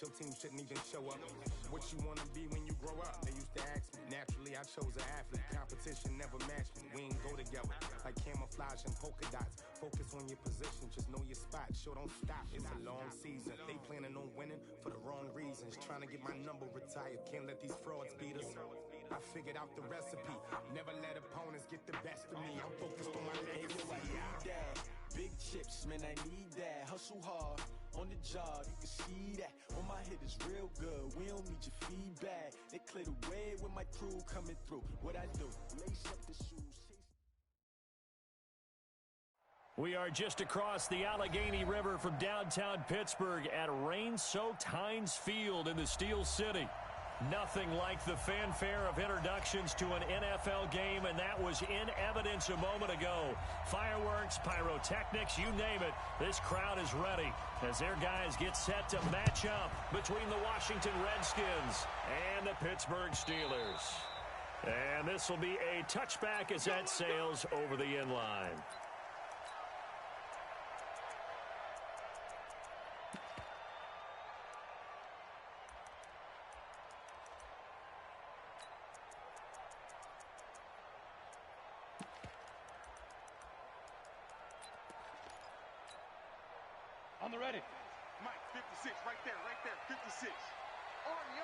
your team shouldn't even show up. What you want to be when you grow up? They used to ask me. Naturally, I chose an athlete. Competition never matched me. We ain't go together like camouflage and polka dots. Focus on your position, just know your spot. Sure, don't stop. It's a long season. They planning on winning for the wrong reasons. Trying to get my number retired. Can't let these frauds beat us. I figured out the recipe. Never let opponents get the best of me. I'm focused on my legacy. Big chips, man, I need that. Hustle hard on the job, you can see that. On my head is real good. We don't need your feedback. They clear the way with my crew coming through. What I do, lace up the shoes. We are just across the Allegheny River from downtown Pittsburgh at rain-soaked Heinz Field in the Steel City. Nothing like the fanfare of introductions to an NFL game, and that was in evidence a moment ago. Fireworks, pyrotechnics, you name it. This crowd is ready as their guys get set to match up between the Washington Redskins and the Pittsburgh Steelers. And this will be a touchback as that sails over the end line. On the ready. Mike, 56, right there, 56. Army.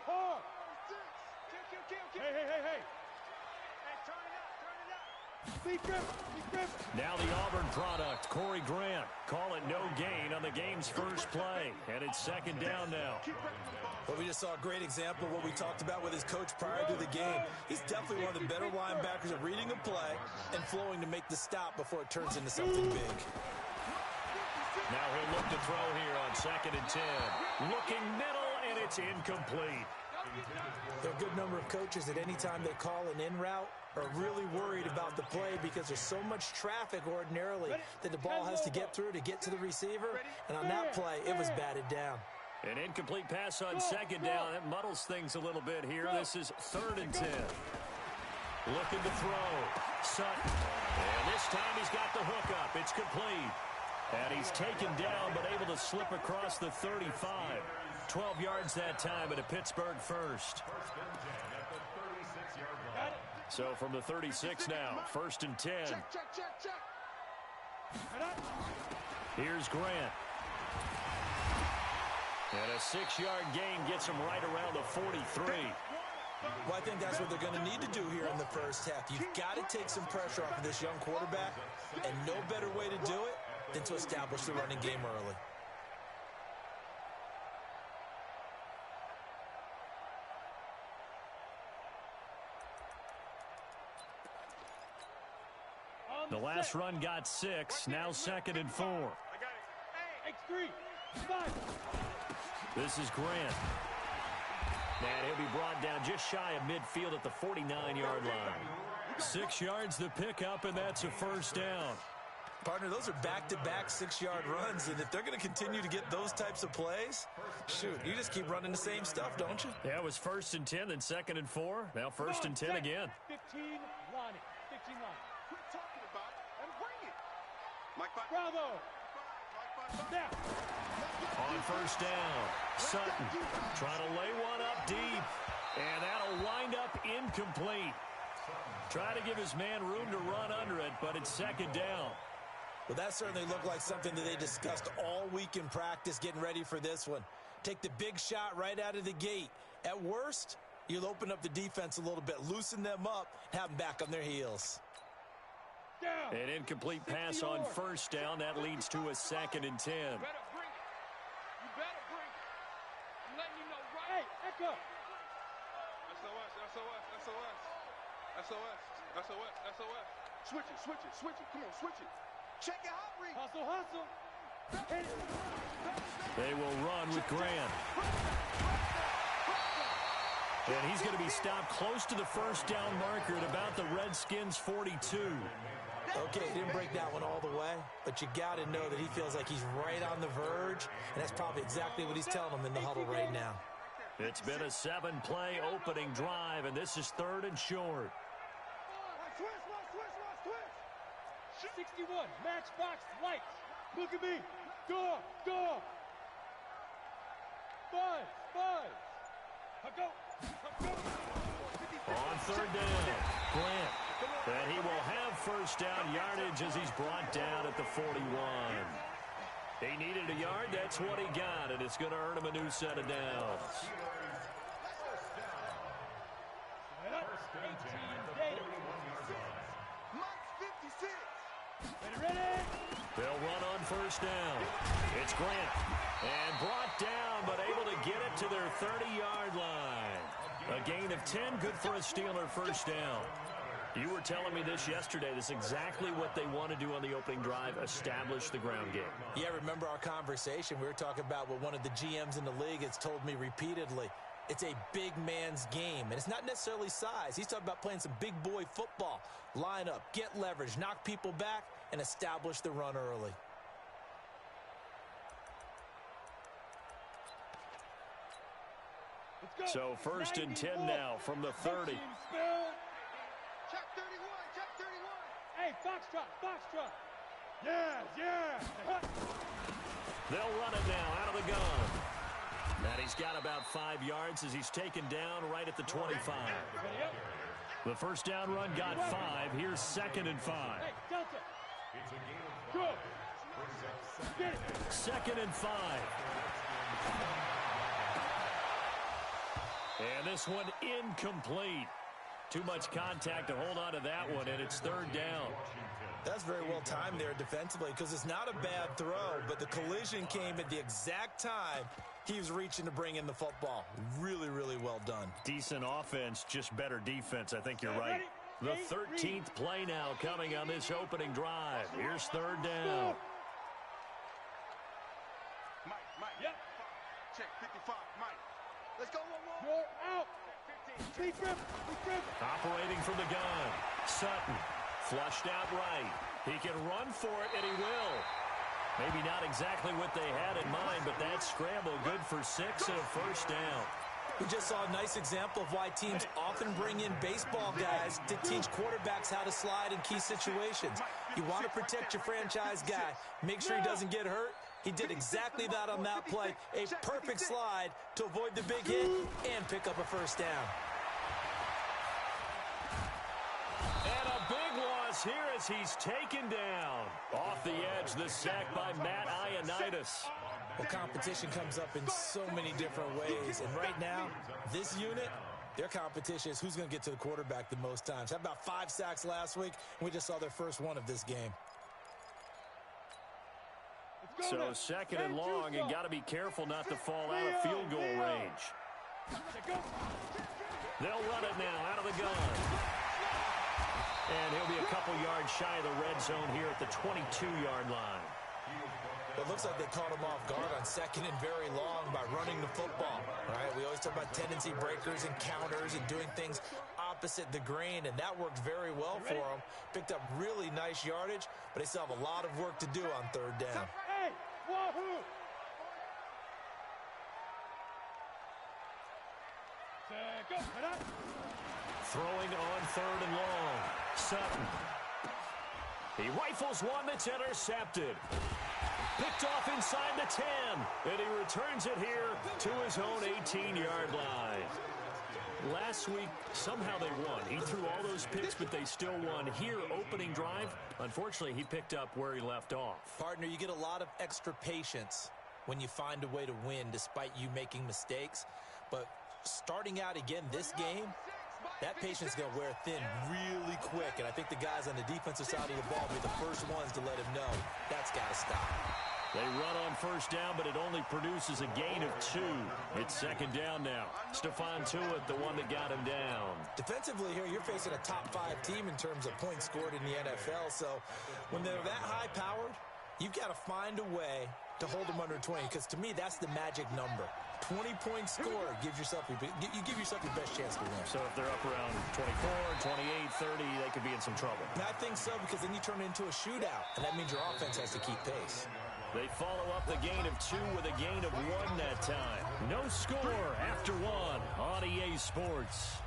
Hard. Kill. Hey. Hey, turn it up. Be grip. Now the Auburn product, Corey Grant. Call it no gain on the game's first play. And it's second down now. Well, we just saw a great example of what we talked about with his coach prior to the game. He's definitely one of the better linebackers at reading a play and flowing to make the stop before it turns into something big. Now he'll look to throw here on 2nd and 10. Looking middle, and it's incomplete. There are a good number of coaches at any time they call an in route are really worried about the play because there's so much traffic ordinarily that the ball has to get through to get to the receiver. And on that play, it was batted down. An incomplete pass on second down. That muddles things a little bit here. This is 3rd and 10. Looking to throw. Sutton. And this time he's got the hook up. It's complete. And he's taken down but able to slip across the 35. 12 yards that time at a Pittsburgh first. So from the 36 now, 1st and 10. Check. Here's Grant. And a 6-yard gain gets him right around the 43. Well, I think that's what they're going to need to do here in the first half. You've got to take some pressure off of this young quarterback, and no better way to do it than to establish the running game early. The last run got 6, now 2nd and 4. I got it. X3. 5. This is Grant. And he'll be brought down just shy of midfield at the 49-yard line. 6 yards the pickup, and that's a first down. Partner, those are back-to-back 6-yard runs, and if they're going to continue to get those types of plays, shoot, you just keep running the same stuff, don't you? Yeah, it was 1st and 10, then 2nd and 4. Now 1st and 10 again. 15 line. Quit talking about it and bring it. Mike, Bravo. Now. On 1st down, Sutton trying to lay one up deep, and that'll wind up incomplete. Try to give his man room to run under it, but it's 2nd down. Well, that certainly looked like something that they discussed all week in practice getting ready for this one. Take the big shot right out of the gate. At worst, you'll open up the defense a little bit, loosen them up, have them back on their heels. Down. An incomplete pass on 1st down. That leads to a 2nd and 10. You better bring it. I'm letting you know Hey, right. Echo. SOS. Switch it. Come on, switch it. Check your hot read. Hustle. Hit it. They will run with Grant. And he's going to be stopped close to the 1st down marker at about the Redskins' 42. Okay, he didn't break that one all the way, but you got to know that he feels like he's right on the verge, and that's probably exactly what he's telling them in the huddle right now. It's been a 7-play opening drive, and this is 3rd and short. Switch. 61, matchbox lights. Look at me. Go. Buzz. Go. On third down, Grant. And he will have first down yardage as he's brought down at the 41. He needed a yard. That's what he got, and it's going to earn him a new set of downs. They'll run on first down. It's Grant. And brought down, but able to get it to their 30-yard line. A gain of 10, good for a Steeler first down. You were telling me this yesterday. This is exactly what they want to do on the opening drive, establish the ground game. Yeah, remember our conversation? We were talking about what one of the GMs in the league has told me repeatedly. It's a big man's game, and it's not necessarily size. He's talking about playing some big boy football. Line up, get leverage, knock people back, and establish the run early. So first and 10 now from the 30. Check 31, check 31. Hey, Foxtrot. Yeah. They'll run it now out of the gun. And he's got about 5 yards as he's taken down right at the 25. The first down run got 5. Here's 2nd and 5. Hey, Delta. Good. 2nd and 5. And this one incomplete. Too much contact to hold on to that one, and it's 3rd down. That's very well timed there defensively because it's not a bad throw, but the collision came at the exact time he was reaching to bring in the football. Really, really well done. Decent offense, just better defense. I think you're right. The 13th play now coming on this opening drive. Here's 3rd down. Mike. Yep. Check 55, Mike. Let's go, 1-1. You're out. Be grip. Operating from the gun. Sutton. Flushed out right. He can run for it, and he will. Maybe not exactly what they had in mind, but that scramble good for 6 and a first down. We just saw a nice example of why teams often bring in baseball guys to teach quarterbacks how to slide in key situations. You want to protect your franchise guy. Make sure he doesn't get hurt. He did exactly that on that play. A perfect slide to avoid the big hit and pick up a first down. And a big loss here as he's taken down. Off the edge, the sack by Matt Ioannidis. Well, competition comes up in so many different ways. And right now, this unit, their competition is who's going to get to the quarterback the most times. How about 5 sacks last week? And we just saw their first one of this game. So 2nd and long, and got to be careful not to fall out of field goal range. They'll run it now out of the gun. And he'll be a couple yards shy of the red zone here at the 22-yard line. It looks like they caught him off guard on 2nd and very long by running the football. Right? We always talk about tendency breakers and counters and doing things opposite the grain, and that worked very well for them. Picked up really nice yardage, but they still have a lot of work to do on 3rd down. Hey, wahoo! Go. Throwing on 3rd and long. Sutton. He rifles one that's intercepted. Picked off inside the 10. And he returns it here to his own 18-yard line. Last week, somehow they won. He threw all those picks, but they still won. Here, opening drive, unfortunately, he picked up where he left off. Partner, you get a lot of extra patience when you find a way to win despite you making mistakes. But starting out again this game, that patience is going to wear thin really quick. And I think the guys on the defensive side of the ball will be the first ones to let him know that's got to stop. They run on first down, but it only produces a gain of 2. It's 2nd down now. Stephon Tuitt, the one that got him down. Defensively here, you're facing a top 5 team in terms of points scored in the NFL. So when they're that high-powered, you've got to find a way to hold them under 20, because to me, that's the magic number. 20 points scored gives yourself you give yourself your best chance to win. So if they're up around 24, 28, 30, they could be in some trouble. And I think so, because then you turn it into a shootout, and that means your offense has to keep pace. They follow up the gain of 2 with a gain of 1 that time. No score after 1 on EA Sports.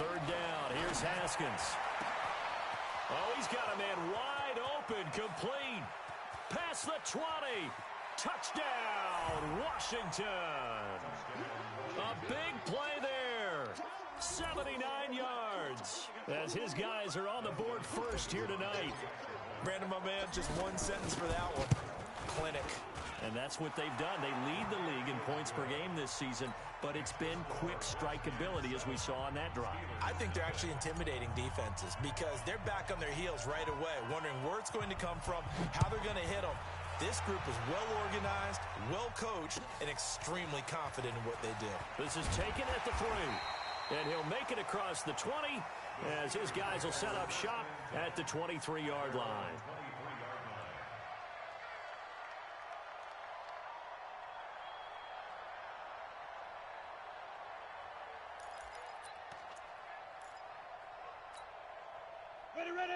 third down. Here's Haskins. Oh, he's got a man wide open, complete. Past the 20. Touchdown, Washington. A big play there. 79 yards. As his guys are on the board first here tonight. Brandon, my man, just one sentence for that one. Clinic. And that's what they've done. They lead the league in points per game this season, but it's been quick strikeability as we saw on that drive. I think they're actually intimidating defenses because they're back on their heels right away, wondering where it's going to come from, how they're going to hit them. This group is well organized, well coached, and extremely confident in what they do. This is taken at the 3, and he'll make it across the 20 as his guys will set up shop at the 23-yard line.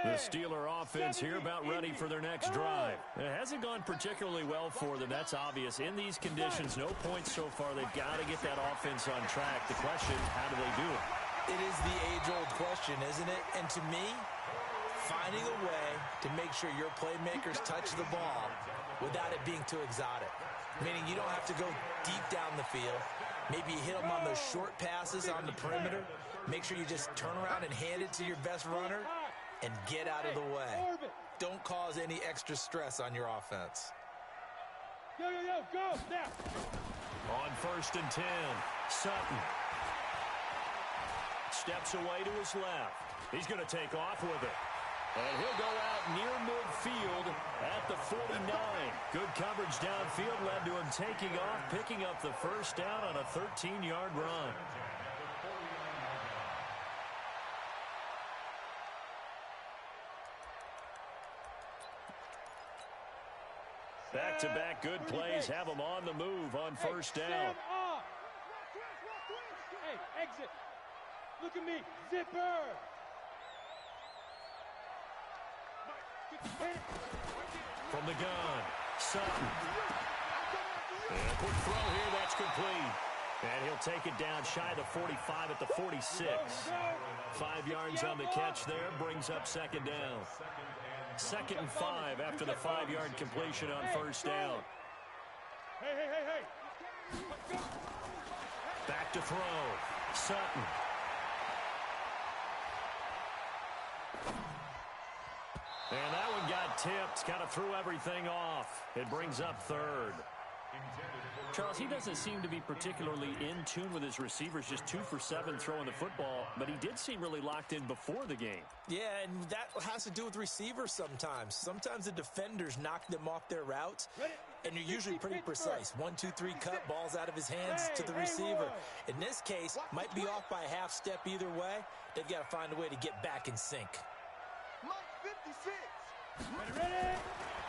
The Steeler offense here about ready for their next drive. It hasn't gone particularly well for them. That's obvious. In these conditions, no points so far. They've got to get that offense on track. The question, how do they do it? It is the age-old question, isn't it? And to me, finding a way to make sure your playmakers touch the ball without it being too exotic. Meaning you don't have to go deep down the field. Maybe you hit them on those short passes on the perimeter. Make sure you just turn around and hand it to your best runner and get out of the way. Don't cause any extra stress on your offense. Go now. On 1st and 10, Sutton steps away to his left. He's going to take off with it. And he'll go out near midfield at the 49. Good coverage downfield led to him taking off, picking up the first down on a 13-yard run. Back-to-back good plays have them on the move on first down. Hey, exit. Look at me. Zipper. From the gun, Sutton. And a quick throw here, that's complete. And he'll take it down shy of the 45 at the 46. 5 yards on the catch there, brings up second down. 2nd and 5 after the 5-yard completion on first down. Hey. Back to throw, Sutton. And that one got tipped, kind of threw everything off. It brings up third. Charles, he doesn't seem to be particularly in tune with his receivers, just 2 for 7 throwing the football, but he did seem really locked in before the game. Yeah, and that has to do with receivers sometimes. Sometimes the defenders knock them off their routes, and you're usually pretty precise. 1, 2, 3 cut, balls out of his hands to the receiver. In this case, might be off by a half step either way. They've got to find a way to get back in sync. Ready.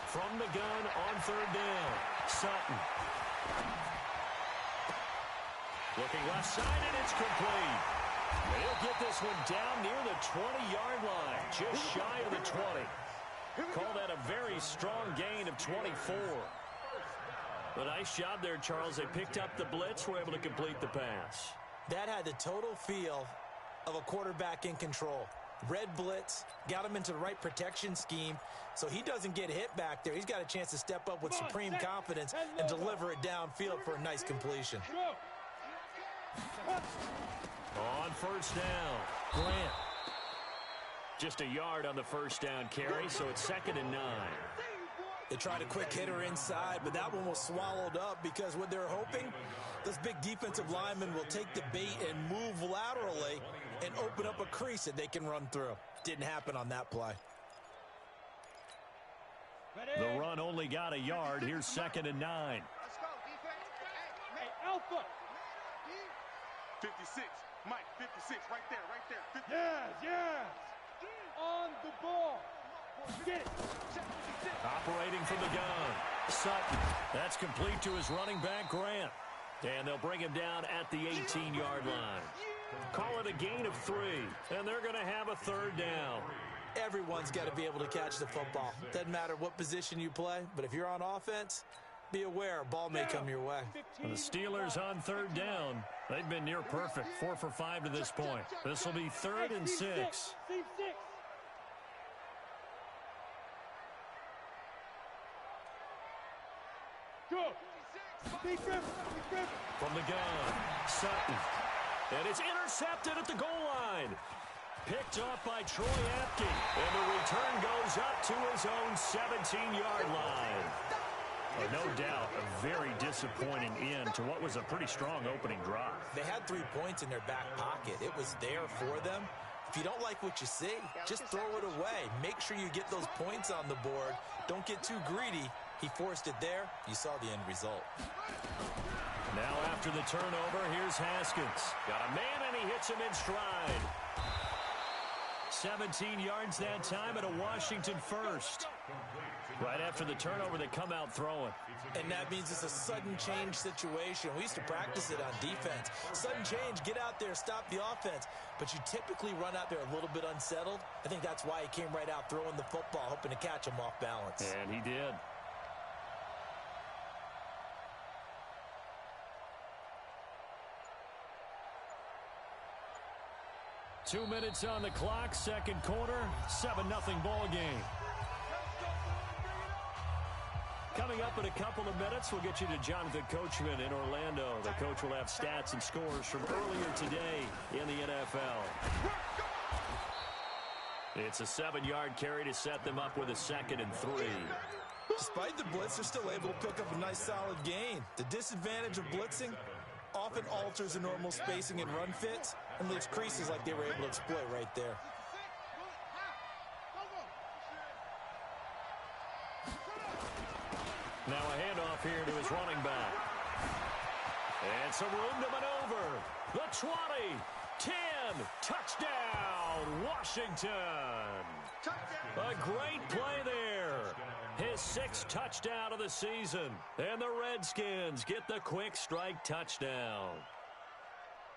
From the gun on third down, Sutton. Looking left side, and it's complete. He'll get this one down near the 20-yard line, just shy of the 20. Call that a very strong gain of 24. A nice job there, Charles. They picked up the blitz, were able to complete the pass. That had the total feel of a quarterback in control. Red blitz, got him into the right protection scheme, so he doesn't get hit back there. He's got a chance to step up with supreme confidence and deliver it downfield for a nice completion. On first down, Grant. Just a yard on the first down carry, so it's 2nd and 9. They tried a quick hitter inside, but that one was swallowed up because what they're hoping, this big defensive lineman will take the bait and move laterally and open up a crease that they can run through. Didn't happen on that play. The run only got a yard. Here's 2nd and 9. Let's go, defense. Hey, Alpha. 56. Mike, 56. Right there. 50. Yes. On the ball. Get it. Operating from the gun, Sutton. That's complete to his running back, Grant. And they'll bring him down at the 18-yard line. Call it a gain of 3, and they're going to have a third down. Everyone's got to be able to catch the football. Doesn't matter what position you play, but if you're on offense, be aware, ball may come your way. The Steelers on third down. They've been near perfect, 4 for 5 to this point. This will be 3rd and 6. Go. From the gun, Sutton. And it's intercepted at the goal line. Picked off by Troy Apke. And the return goes up to his own 17-yard line. No doubt, a very disappointing end to what was a pretty strong opening drive. They had 3 points in their back pocket. It was there for them. If you don't like what you see, just throw it away. Make sure you get those points on the board. Don't get too greedy. He forced it there. You saw the end result. Now after the turnover, here's Haskins. Got a man, and he hits him in stride. 17 yards that time at a Washington first. Right after the turnover, they come out throwing. And that means it's a sudden change situation. We used to practice it on defense. Sudden change, get out there, stop the offense. But you typically run out there a little bit unsettled. I think that's why he came right out throwing the football, hoping to catch him off balance. And he did. Two minutes on the clock, second quarter, 7-0 ball game. Coming up in a couple of minutes, we'll get you to Jonathan Coachman in Orlando. The coach will have stats and scores from earlier today in the NFL. It's a 7-yard carry to set them up with a 2nd and 3. Despite the blitz, they're still able to pick up a nice solid gain. The disadvantage of blitzing often alters the normal spacing and run fits and leaves creases like they were able to exploit right there. Now a handoff here to his running back. And some room to maneuver. The 20, 10, touchdown, Washington. A great play there. His 6th touchdown of the season. And the Redskins get the quick strike touchdown.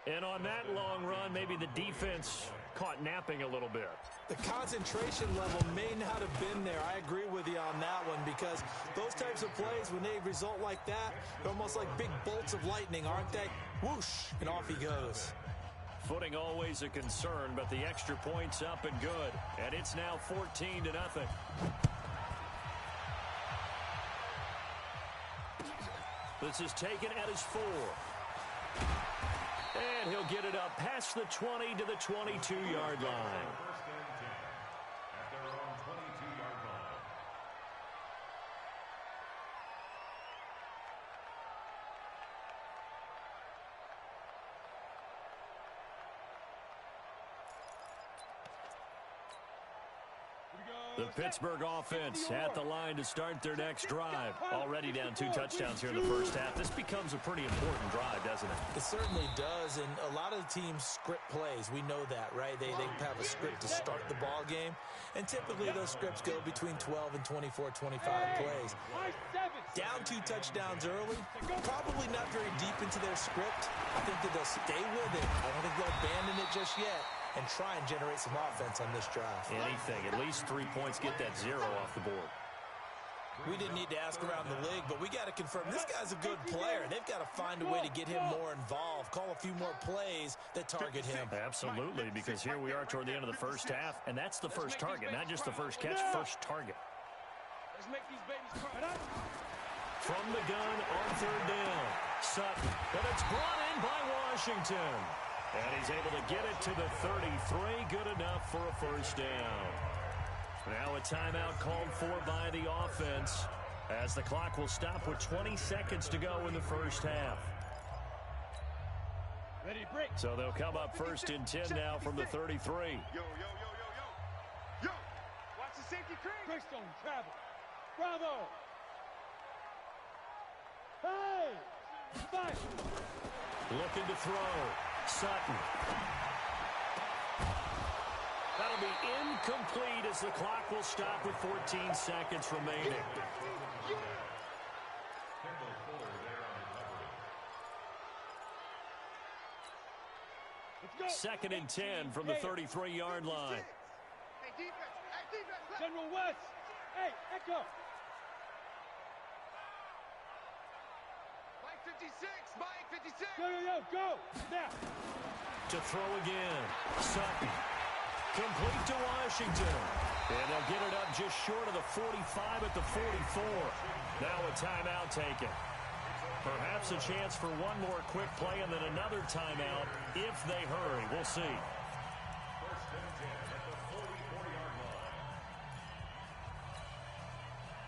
And on that long run, maybe the defense caught napping a little bit. The concentration level may not have been there. I agree with you on that one, because those types of plays, when they result like that, they're almost like big bolts of lightning, aren't they? Whoosh, and off he goes. Footing always a concern, but the extra point's up and good. And it's now 14-0. This is taken at his 4. And he'll get it up past the 20 to the 22-yard line. The Pittsburgh offense at the line to start their next drive. Already down 2 touchdowns here in the first half. This becomes a pretty important drive, doesn't it? It certainly does, and a lot of the teams script plays. We know that, right? They have a script to start the ball game, and typically those scripts go between 12 and 24, 25 plays. Down 2 touchdowns early, probably not very deep into their script. I think that they'll stay with it. I don't think they'll abandon it just yet and try and generate some offense on this drive. Anything. At least 3 points, get that 0 off the board. We didn't need to ask around the league, but we got to confirm this guy's a good player. They've got to find a way to get him more involved, call a few more plays that target him. Absolutely, because here we are toward the end of the first half, and that's the first target, not just the first catch, first target. Let's make these babies cry. From the gun on third down, Sutton, and it's brought in by Washington. And he's able to get it to the 33, good enough for a first down. Now a timeout called for by the offense, as the clock will stop with 20 seconds to go in the first half. Ready, break. So they'll come up 1st and 10 now from the 33. Yo, yo, yo, yo, yo. Yo. Watch the safety cream. Greystone, travel. Bravo. Hey. Fight. Looking to throw. Sutton. That'll be incomplete as the clock will stop with 14 seconds remaining. Let's go. 2nd and 10 from the 33-yard line. Hey, defense. Hey, defense. General West. Hey, Echo. Go. Now. To throw again. Sutton. Complete to Washington. And they'll get it up just short of the 45 at the 44. Now a timeout taken. Perhaps a chance for one more quick play and then another timeout if they hurry. We'll see.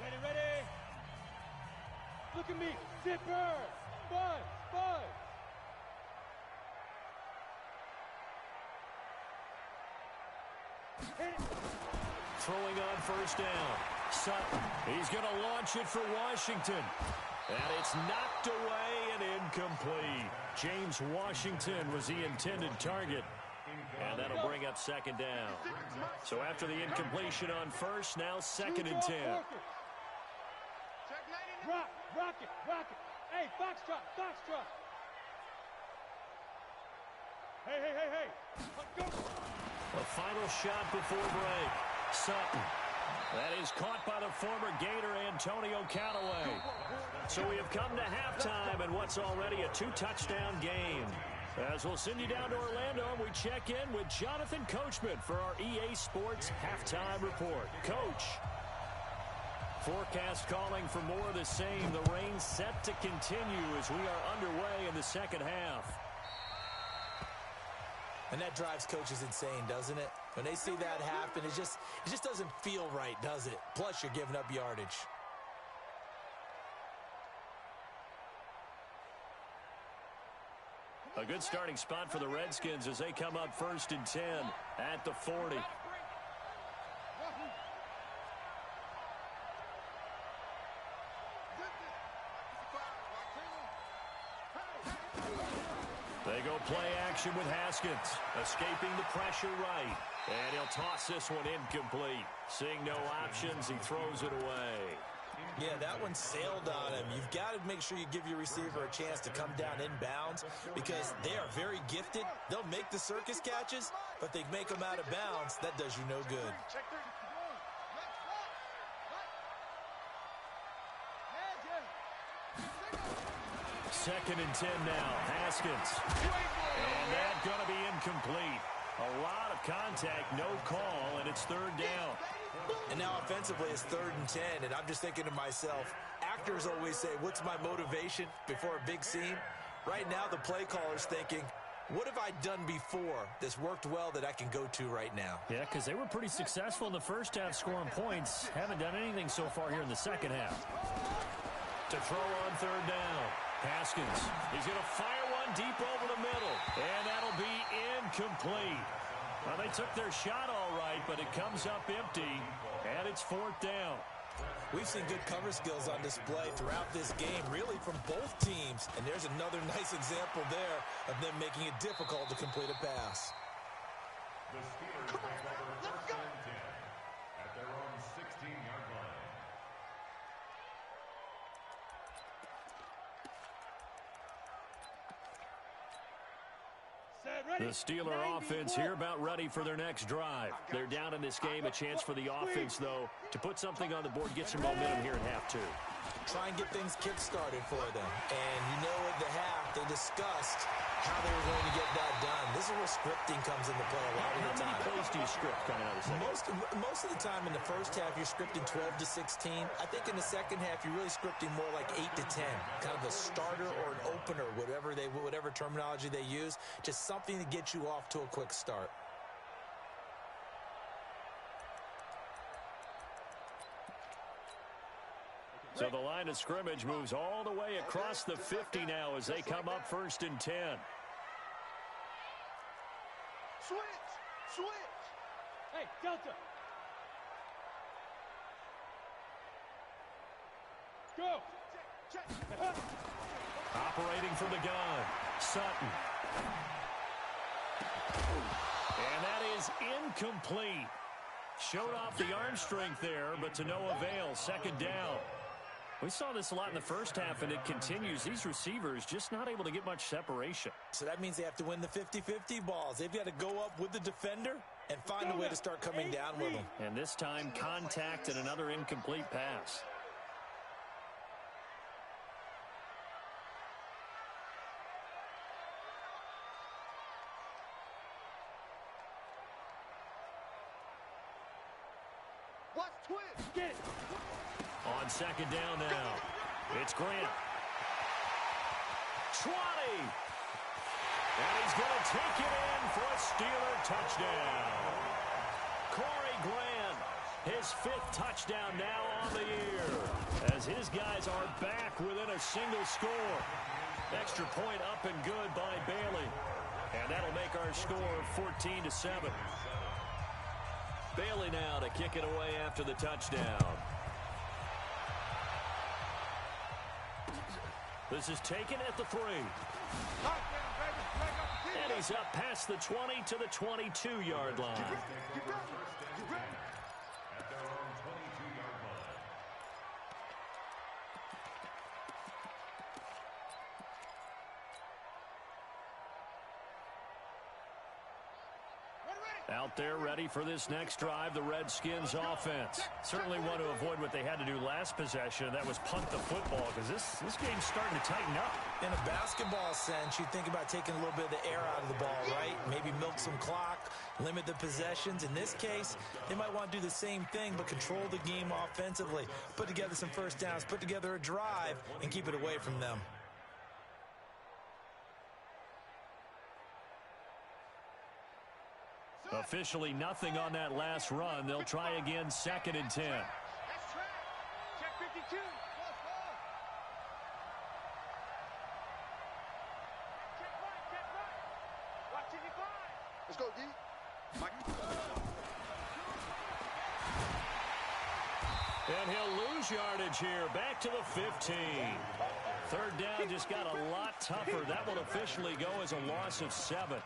Ready. Look at me. Zipper. Buzz. Throwing on first down. Sutton. He's going to launch it for Washington. And it's knocked away and incomplete. James Washington was the intended target. And that'll bring up second down. So after the incompletion on first, now second and 10. Rock it. Hey, Foxtrot. Hey. Go. A final shot before break. Sutton. That is caught by the former Gator Antonio Callaway. So we have come to halftime in what's already a 2-touchdown game. As we'll send you down to Orlando, and we check in with Jonathan Coachman for our EA Sports Halftime Report. Coach. Forecast calling for more of the same. The rain set to continue as we are underway in the second half. And that drives coaches insane, doesn't it? When they see that happen, it just doesn't feel right, does it? Plus, you're giving up yardage. A good starting spot for the Redskins as they come up first and 10 at the 40. They go play action with Haskins, escaping the pressure right. And he'll toss this one incomplete. Seeing no options, he throws it away. Yeah, that one sailed on him. You've got to make sure you give your receiver a chance to come down inbounds because they are very gifted. They'll make the circus catches, but they make them out of bounds. That does you no good. Second and 10 now. Haskins. And that's going to be incomplete. A lot of contact, no call, and it's third down. And now offensively it's third and 10, and I'm just thinking to myself, actors always say, what's my motivation before a big scene? Right now the play caller's thinking, what have I done before that's worked well that I can go to right now? Yeah, because they were pretty successful in the first half scoring points. Haven't done anything so far here in the second half. To throw on third down. Haskins. He's going to fire one deep over the middle. And that'll be incomplete. Well, they took their shot all right, but it comes up empty. And it's fourth down. We've seen good cover skills on display throughout this game, really from both teams. And there's another nice example there of them making it difficult to complete a pass. The Steelers take over first and 10 at their own 16-yard line. The Steeler offense here about ready for their next drive. They're down in this game. A chance for the offense, though, to put something on the board, get some momentum here in half two. Try and get things kick-started for them. And you know at the half, they discussed how they were going to get that done. This is where scripting comes into play a lot of the time. How many plays do you script coming out of the second? Most of the time in the first half, you're scripting 12 to 16. I think in the second half, you're really scripting more like 8 to 10. Kind of a starter or an opener, whatever terminology they use. Just something to get you off to a quick start. So the line of scrimmage moves all the way across the 50 now as they come up first and 10. Switch! Hey, Delta! Go! Operating from the gun, Sutton. And that is incomplete. Showed off the arm strength there, but to no avail. Second down. We saw this a lot in the first half, and it continues. These receivers just not able to get much separation. So that means they have to win the 50-50 balls. They've got to go up with the defender and find a way to start coming down with them. And this time, contact and another incomplete pass. Get it. On second down now, it's Grant. 20. And he's going to take it in for a Steeler touchdown. Corey Grant, his 5th touchdown now on the year, as his guys are back within a single score. Extra point up and good by Bailey. And that'll make our score 14-7. Bailey now to kick it away after the touchdown. This is taken at the 3. And he's up past the 20 to the 22-yard line. At their own 22-yard line. Out there ready for this next drive, the Redskins offense. Certainly want to avoid what they had to do last possession. That was punt the football, because this game's starting to tighten up. In a basketball sense, you think about taking a little bit of the air out of the ball, right? Maybe milk some clock, limit the possessions. In this case, they might want to do the same thing, but control the game offensively. Put together some first downs, put together a drive, and keep it away from them. Officially nothing on that last run. They'll try again, 2nd and 10. That's track. Check 52. Check right. Watch 55. Let's go, D. Mike. And he'll lose yardage here. Back to the 15. 3rd down just got a lot tougher. That will officially go as a loss of 7.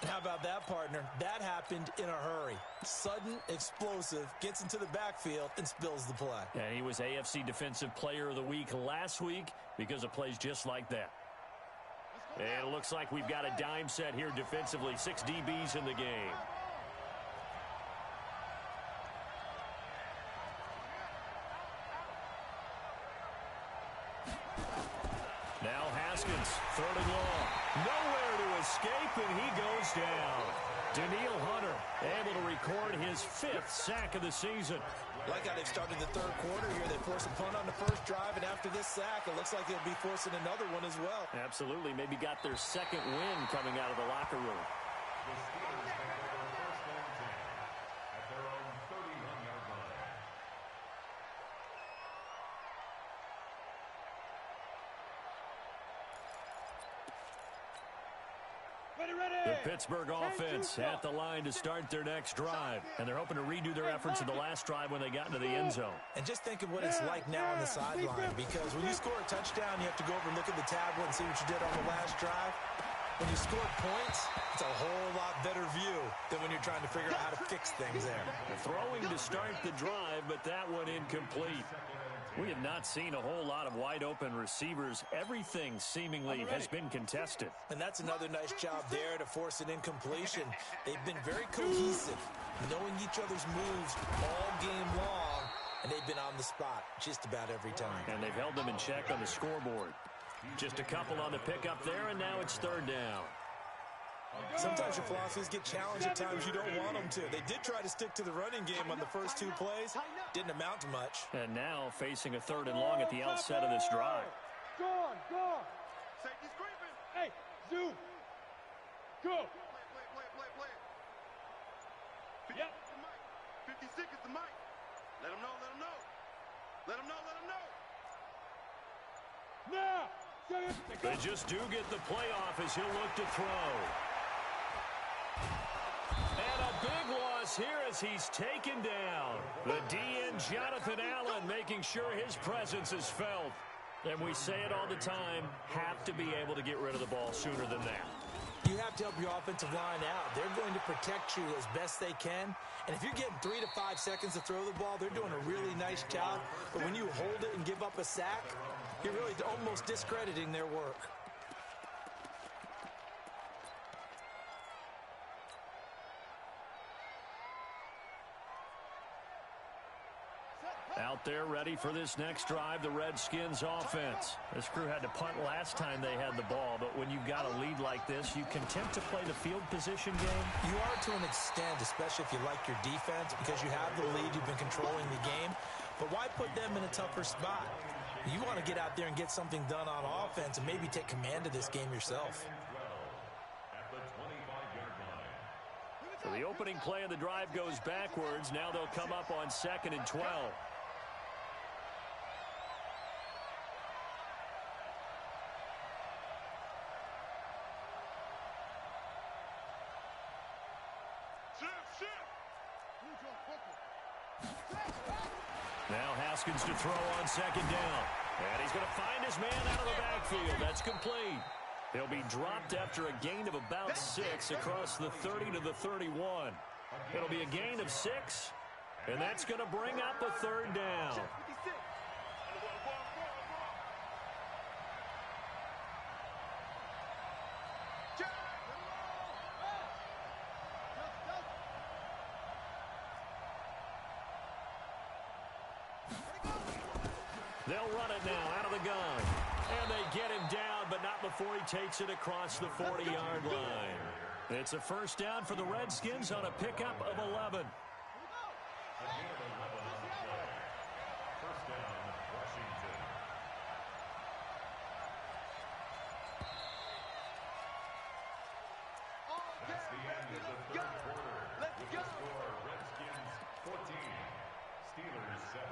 How about that, partner? That happened in a hurry. Sudden, explosive, gets into the backfield, and spills the play. And he was AFC Defensive Player of the Week last week because of plays just like that. And it looks like we've got a dime set here defensively. 6 DBs in the game. Now Haskins, 3rd and long. Nowhere to escape, and he goes down. Danielle Hunter able to record his 5th sack of the season. Like how they've started the 3rd quarter here. They forced a punt on the 1st drive, and after this sack, it looks like they'll be forcing another one as well. Absolutely. Maybe got their 2nd win coming out of the locker room. The Steelers take over 1st and 10 at their own 31-yard line. The Pittsburgh offense at the line to start their next drive. And they're hoping to redo their efforts in the last drive when they got into the end zone. And just think of what it's like now on the sideline, because when you score a touchdown, you have to go over and look at the tablet and see what you did on the last drive. When you score points, it's a whole lot better view than when you're trying to figure out how to fix things there. Throwing to start the drive, but that one incomplete. We have not seen a whole lot of wide-open receivers. Everything seemingly has been contested. And that's another nice job there to force an incompletion. They've been very cohesive, knowing each other's moves all game long, and they've been on the spot just about every time. And they've held them in check on the scoreboard. Just a couple on the pickup there, and now it's 3rd down. Sometimes your philosophies get challenged at times you don't want them to. They did try to stick to the running game on the first 2 plays. Didn't amount to much. And now facing a 3rd and long at the outset of this drive. Go on, go on. Safety's creeping. Hey, zoom. Go. Play. Yep. The mic. 56 is the mic. Let him know. Now. They just do get the playoff as he'll look to throw. And a big loss here as he's taken down. The DN, Jonathan Allen, making sure his presence is felt. And we say it all the time, have to be able to get rid of the ball sooner than that. You have to help your offensive line out. They're going to protect you as best they can. And if you're getting 3 to 5 seconds to throw the ball, they're doing a really nice job. But when you hold it and give up a sack, you're really almost discrediting their work. Out there ready for this next drive, the Redskins offense. This crew had to punt last time they had the ball, but when you've got a lead like this, you can tempt to play the field position game. You are to an extent, especially if you like your defense, because you have the lead, you've been controlling the game. But why put them in a tougher spot? You want to get out there and get something done on offense and maybe take command of this game yourself. So the opening play of the drive goes backwards. Now they'll come up on 2nd and 12. Now Haskins to throw on 2nd down. And he's going to find his man out of the backfield. That's complete. He'll be dropped after a gain of about 6 across the 30 to the 31. It'll be a gain of 6, and that's going to bring up a 3rd down. They'll run it now out of the gun. And they get him down, but not before he takes it across the 40-yard line. It's a 1st down for the Redskins on a pickup of 11. That's the end of the 3rd quarter. With the score, Redskins 14, Steelers 7.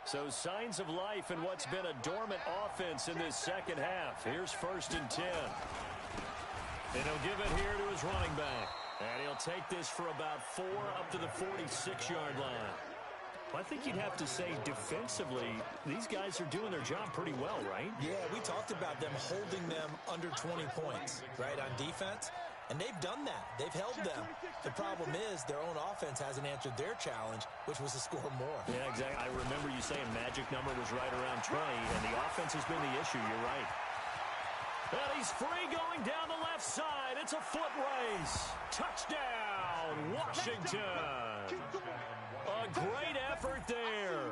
So signs of life in what's been a dormant offense in this 2nd half. Here's 1st and 10. And he'll give it here to his running back. And he'll take this for about 4 up to the 46-yard line. Well, I think you'd have to say defensively, these guys are doing their job pretty well, right? Yeah, we talked about them holding them under 20 points, right, on defense. And they've done that. They've held them. The problem is their own offense hasn't answered their challenge, which was to score more. Yeah, exactly. I remember you saying magic number was right around 20, and the offense has been the issue. You're right. And he's free going down the left side. It's a foot race. Touchdown, Washington. A great effort there.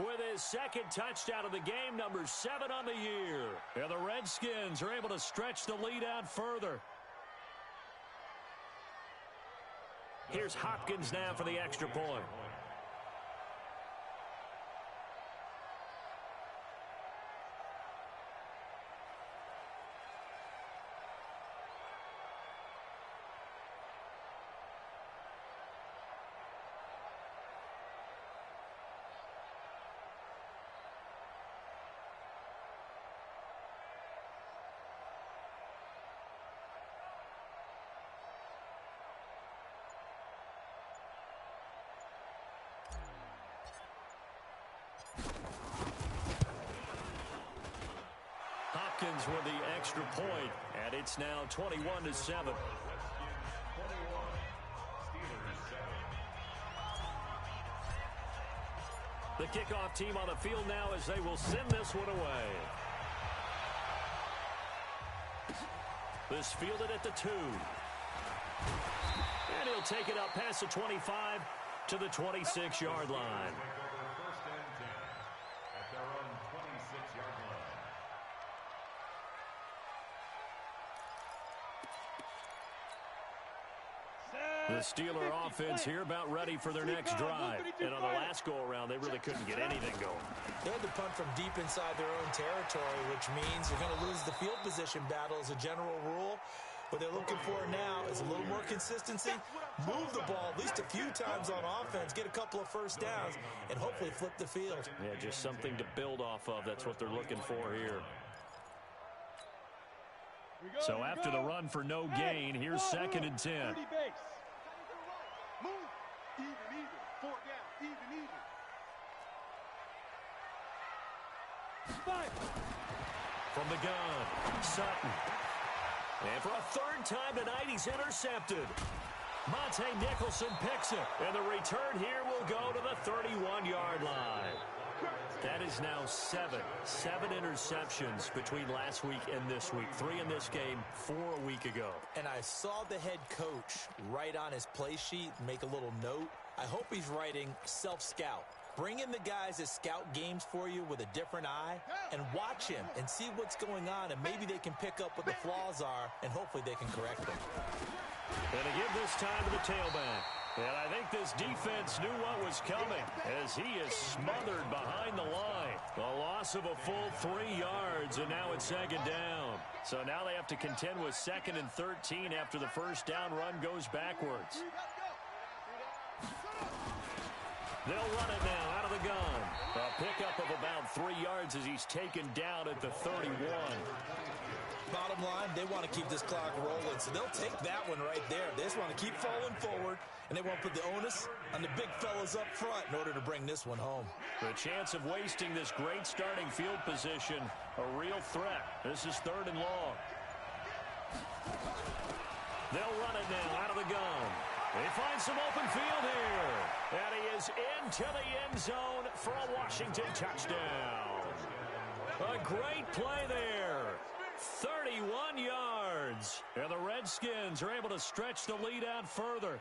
With his 2nd touchdown of the game, number 7 on the year. And the Redskins are able to stretch the lead out further. Here's Hopkins now for the extra point. Hopkins with the extra point, and it's now 21-7. The kickoff team on the field now as they will send this one away. This fielded at the 2. And he'll take it up past the 25 to the 26-yard line. The Steeler offense here about ready for their next drive. And on the last go-around, they really couldn't get anything going. They had to punt from deep inside their own territory, which means you're going to lose the field position battle as a general rule. What they're looking for now is a little more consistency, move the ball at least a few times on offense, get a couple of 1st downs, and hopefully flip the field. Yeah, just something to build off of. That's what they're looking for here. So after the run for no gain, here's 2nd and 10. Move. Even. 4 down. Even. From the gun, Sutton. And for a 3rd time tonight, he's intercepted. Monte Nicholson picks it. And the return here will go to the 31-yard line. That is has now 7 interceptions between last week and this week. 3 in this game, 4 a week ago. And I saw the head coach write on his play sheet, make a little note. I hope he's writing self-scout. Bring in the guys that scout games for you with a different eye and watch him and see what's going on, and maybe they can pick up what the flaws are, and hopefully they can correct them. And to give this time to the tailback. And I think this defense knew what was coming as he is smothered behind the line. A loss of a full 3 yards, and now it's 2nd down. So now they have to contend with 2nd and 13 after the first down run goes backwards. They'll run it now out of the gun. A pickup of about 3 yards as he's taken down at the 31. Bottom line, they want to keep this clock rolling, so they'll take that one right there. They just want to keep falling forward, and they want to put the onus on the big fellas up front in order to bring this one home. The chance of wasting this great starting field position, a real threat. This is 3rd and long. They'll run it now out of the gun. They find some open field here. And he is into the end zone for a Washington touchdown. A great play there. 31 yards. And the Redskins are able to stretch the lead out further.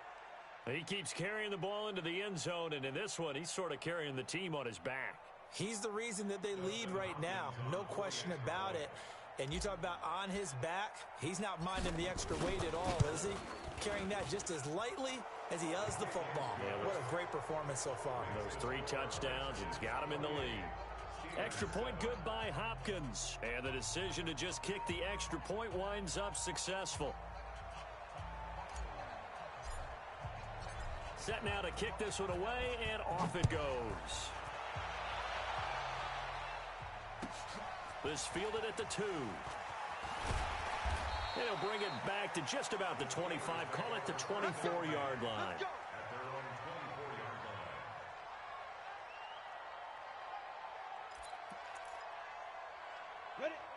He keeps carrying the ball into the end zone, and in this one, he's sort of carrying the team on his back. He's the reason that they lead right now. No question about it. And you talk about on his back, he's not minding the extra weight at all, is he? Carrying that just as lightly as he does the football. Yeah, what a great performance so far. Those 3 touchdowns, it's got him in the lead. Extra point good by Hopkins. And the decision to just kick the extra point winds up successful. Set now to kick this one away, and off it goes. This fielded at the 2. They'll bring it back to just about the 25. Call it the 24-yard line.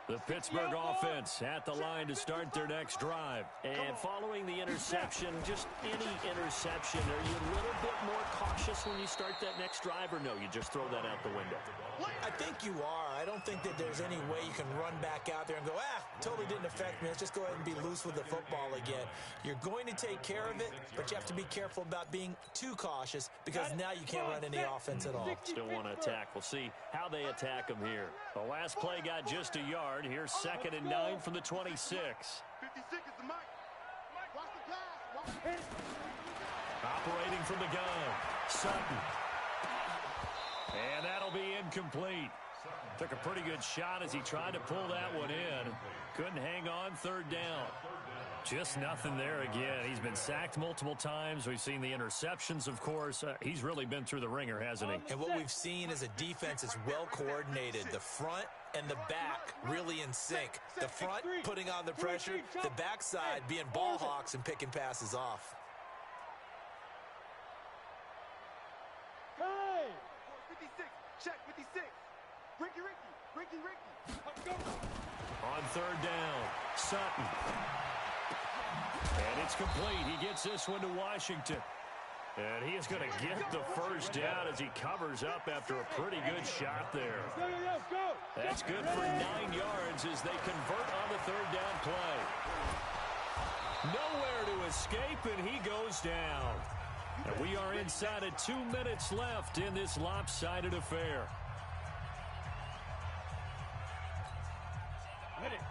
The Pittsburgh offense at the line to start their next drive. And following the interception, just any interception, are you a little bit more cautious when you start that next drive, or no, you just throw that out the window? I think you are. I don't think that there's any way you can run back out there and go, totally didn't affect me. Let's just go ahead and be loose with the football again. You're going to take care of it, but you have to be careful about being too cautious because now you can't run any offense at all. Still want to attack. We'll see how they attack them here. The last play got just a yard. Here's 2nd and 9 from the 26. 56 is the mic. Watch the pass. Operating from the gun, Sutton. And that'll be incomplete. Took a pretty good shot as he tried to pull that one in. Couldn't hang on. 3rd down. Just nothing there again. He's been sacked multiple times. We've seen the interceptions, of course. He's really been through the ringer, hasn't he? And what we've seen is a defense that's well coordinated. The front and the back really in sync. The front putting on the pressure. The backside being ball hawks and picking passes off. Hey! 56. Check 56. Ricky. Let's go. On 3rd down, Sutton. And it's complete. He gets this one to Washington. And he is going to get the first down as he covers up after a pretty good shot there. Go. That's good for 9 yards as they convert on the 3rd down play. Nowhere to escape, and he goes down. And we are inside of 2 minutes left in this lopsided affair.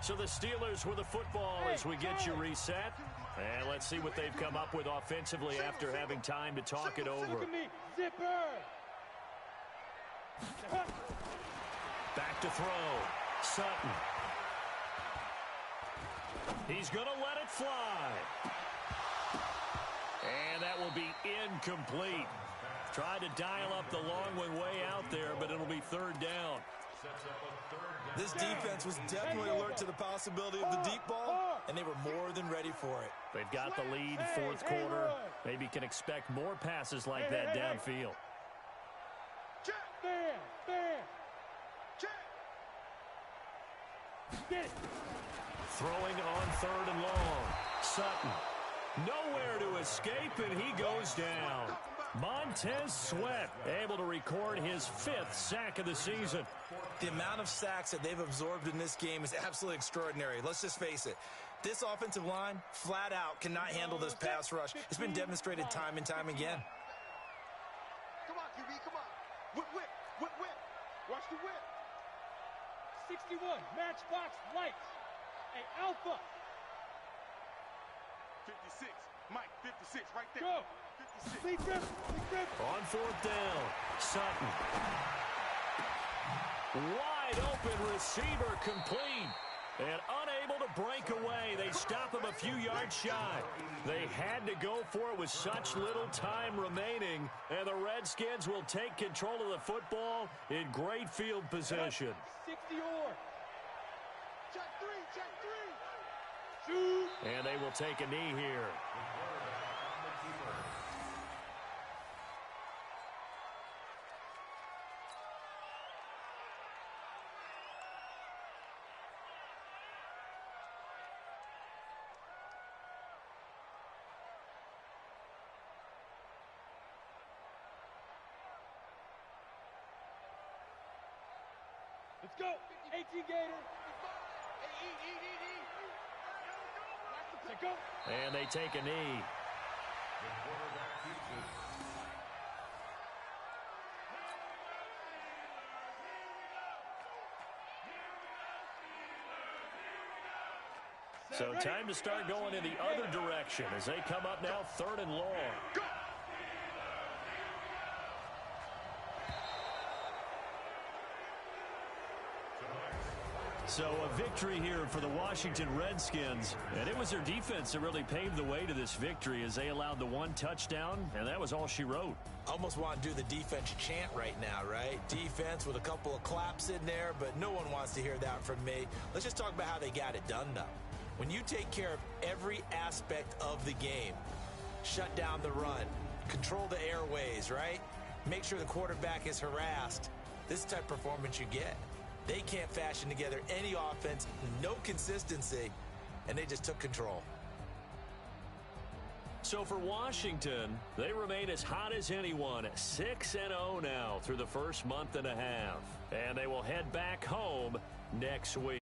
So the Steelers with the football as we get you reset. And let's see what they've come up with offensively after having time to talk it over. Look at me. Zipper. Back to throw. Sutton. He's going to let it fly. And that will be incomplete. Tried to dial up the long one way out there, but it'll be 3rd down. This defense was definitely alert to the possibility of the deep ball, and they were more than ready for it. They've got the lead, 4th quarter. Maybe can expect more passes like that downfield. Throwing on 3rd and long. Sutton. Nowhere to escape, and he goes down. Montez Sweat able to record his 5th sack of the season. The amount of sacks that they've absorbed in this game is absolutely extraordinary. Let's just face it. This offensive line, flat out, cannot handle this pass rush. It's been demonstrated time and time again. Come on, QB, come on. Whip, whip, whip, whip. Watch the whip. 61, Matchbox Lights. Hey, Alpha. 56, Mike, 56, right there. Go. 56. Lead rip, On 4th down, Sutton. Wide open receiver complete. And unable to break away. They stop him a few yards shy. They had to go for it with such little time remaining. And the Redskins will take control of the football in great field position. 60 or. Check three. Shoot. And they will take a knee here. Let's go. 18 Gator. Let's go. And they take a knee. The quarterback keeps it. So time to start going in the other direction as they come up now 3rd and long. So a victory here for the Washington Redskins, and it was their defense that really paved the way to this victory as they allowed the 1 touchdown, and that was all she wrote. Almost want to do the defense chant right now, right? Defense with a couple of claps in there, but no one wants to hear that from me. Let's just talk about how they got it done, though. When you take care of every aspect of the game, shut down the run, control the airways, right? Make sure the quarterback is harassed. This is the type of performance you get. They can't fashion together any offense, no consistency, and they just took control. So for Washington, they remain as hot as anyone, 6-0 now through the first month and a half. And they will head back home next week.